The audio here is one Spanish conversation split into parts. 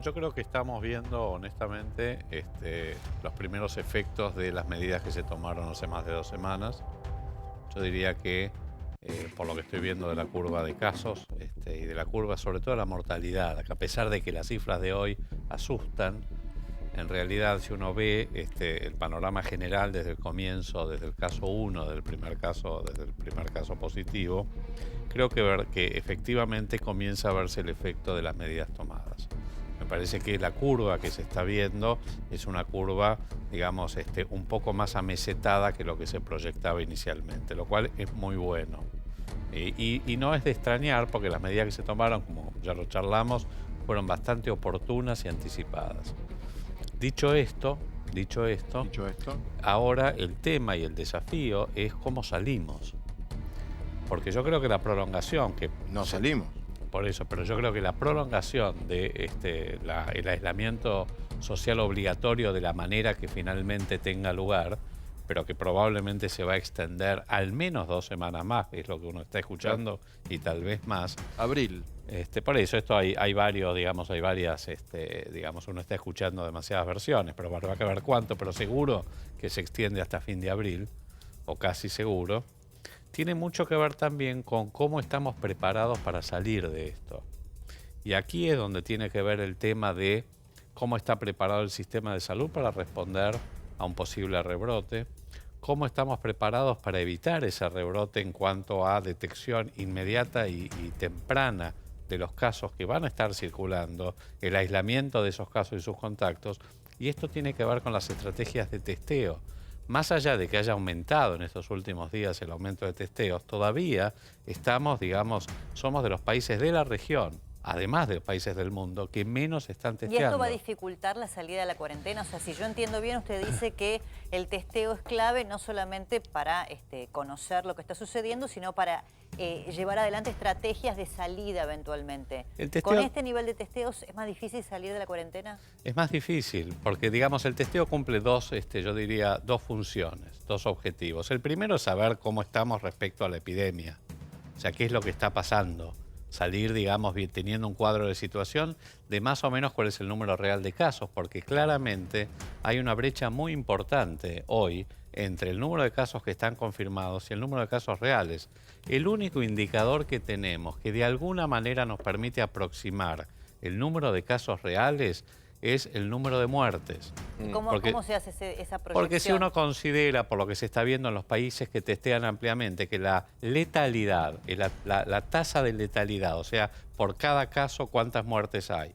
Yo creo que estamos viendo, honestamente, los primeros efectos de las medidas que se tomaron hace más de 2 semanas. Yo diría que, por lo que estoy viendo de la curva de casos y de la curva, sobre todo de la mortalidad, que a pesar de que las cifras de hoy asustan, en realidad, si uno ve el panorama general desde el comienzo, desde el caso 1, desde el primer caso positivo, creo que efectivamente comienza a verse el efecto de las medidas tomadas. Me parece que la curva que se está viendo es una curva, digamos, un poco más amesetada que lo que se proyectaba inicialmente, lo cual es muy bueno. Y no es de extrañar, porque las medidas que se tomaron, como ya lo charlamos, fueron bastante oportunas y anticipadas. Dicho esto, ahora el tema y el desafío es cómo salimos. Porque yo creo que la prolongación que... No salimos. Por eso, pero yo creo que la prolongación de el aislamiento social obligatorio de la manera que finalmente tenga lugar, pero que probablemente se va a extender al menos 2 semanas más, que es lo que uno está escuchando, y tal vez más. Abril. Por eso, esto hay varios, digamos, hay varias, digamos, uno está escuchando demasiadas versiones, pero va a ver cuánto, pero seguro que se extiende hasta fin de abril, o casi seguro. Tiene mucho que ver también con cómo estamos preparados para salir de esto. Y aquí es donde tiene que ver el tema de cómo está preparado el sistema de salud para responder a un posible rebrote, cómo estamos preparados para evitar ese rebrote en cuanto a detección inmediata y temprana de los casos que van a estar circulando, el aislamiento de esos casos y sus contactos. Y esto tiene que ver con las estrategias de testeo. Más allá de que haya aumentado en estos últimos días el aumento de testeos, todavía estamos, digamos, somos de los países de la región, además de los países del mundo, que menos están testeando. ¿Y esto va a dificultar la salida de la cuarentena? O sea, si yo entiendo bien, usted dice que el testeo es clave no solamente para conocer lo que está sucediendo, sino para llevar adelante estrategias de salida eventualmente. ¿Con este nivel de testeos es más difícil salir de la cuarentena? Es más difícil, porque digamos el testeo cumple dos funciones, dos objetivos. El primero es saber cómo estamos respecto a la epidemia, o sea, qué es lo que está pasando. Salir, digamos, teniendo un cuadro de situación de más o menos cuál es el número real de casos, porque claramente hay una brecha muy importante hoy entre el número de casos que están confirmados y el número de casos reales. El único indicador que tenemos que de alguna manera nos permite aproximar el número de casos reales es el número de muertes. ¿Y cómo se hace esa proyección? Porque si uno considera, por lo que se está viendo en los países que testean ampliamente, que la letalidad, la tasa de letalidad, o sea, por cada caso cuántas muertes hay,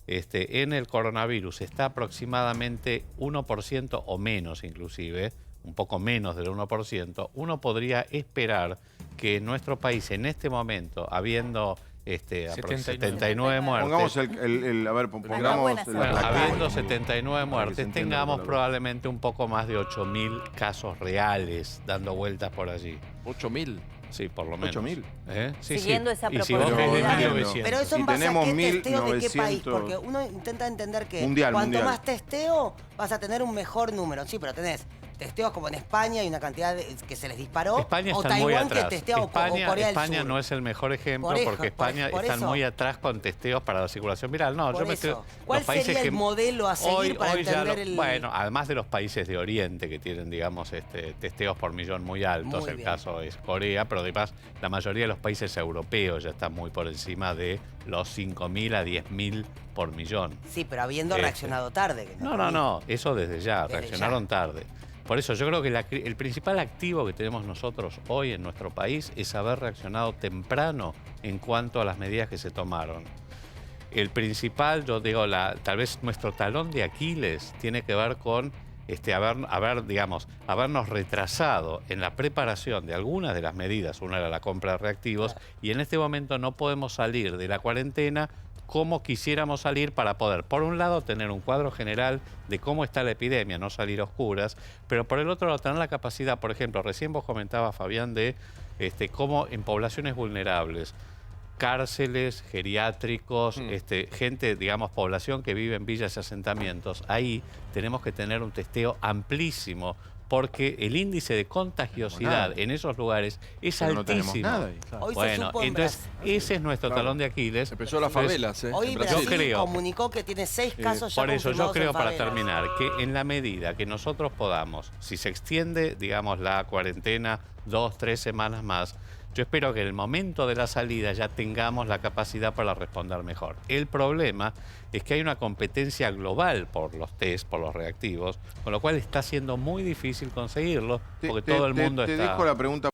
en el coronavirus está aproximadamente 1% o menos inclusive, un poco menos del 1%, uno podría esperar que en nuestro país en este momento, habiendo 79 muertes. Pongamos habiendo 79 muertes, tengamos probablemente un poco más de 8.000 casos reales dando vueltas por allí. ¿8.000? Sí, por lo menos. ¿8.000? Sí, siguiendo esa proporción. Pero eso en base a qué testeo de qué país, porque uno intenta entender que cuanto más testeo vas a tener un mejor número. Sí, pero tenés testeos como en España y una cantidad que se les disparó. España está muy atrás. España no es el mejor ejemplo porque España está muy atrás con testeos para la circulación viral. No, ¿Cuál sería el modelo a seguir para entender el...? Bueno, además de los países de Oriente que tienen, digamos, testeos por millón muy altos, el caso es Corea, pero además la mayoría de los países europeos ya están muy por encima de los 5.000 a 10.000 por millón. Sí, pero habiendo reaccionado tarde. No, eso desde ya, reaccionaron tarde. Por eso yo creo que el principal activo que tenemos nosotros hoy en nuestro país es haber reaccionado temprano en cuanto a las medidas que se tomaron. El principal, yo digo, tal vez nuestro talón de Aquiles tiene que ver con habernos retrasado en la preparación de algunas de las medidas. Una era la compra de reactivos y en este momento no podemos salir de la cuarentena como quisiéramos salir para poder, por un lado, tener un cuadro general de cómo está la epidemia, no salir a oscuras, pero por el otro lado, tener la capacidad, por ejemplo, recién vos comentabas, Fabián, de cómo en poblaciones vulnerables, cárceles, geriátricos, gente, digamos, población que vive en villas y asentamientos, ahí tenemos que tener un testeo amplísimo porque el índice de contagiosidad en esos lugares es altísimo. No tenemos nada ahí, claro. Hoy bueno, entonces ese es nuestro talón de Aquiles. Empezó las favelas, Hoy Brasil comunicó que tiene 6 casos ya por eso yo creo, para favelas. terminar, que en la medida que nosotros podamos, si se extiende, digamos, la cuarentena 2, 3 semanas más, yo espero que en el momento de la salida ya tengamos la capacidad para responder mejor. El problema es que hay una competencia global por los test, por los reactivos, con lo cual está siendo muy difícil conseguirlo, porque todo el mundo está... Te dejo la pregunta.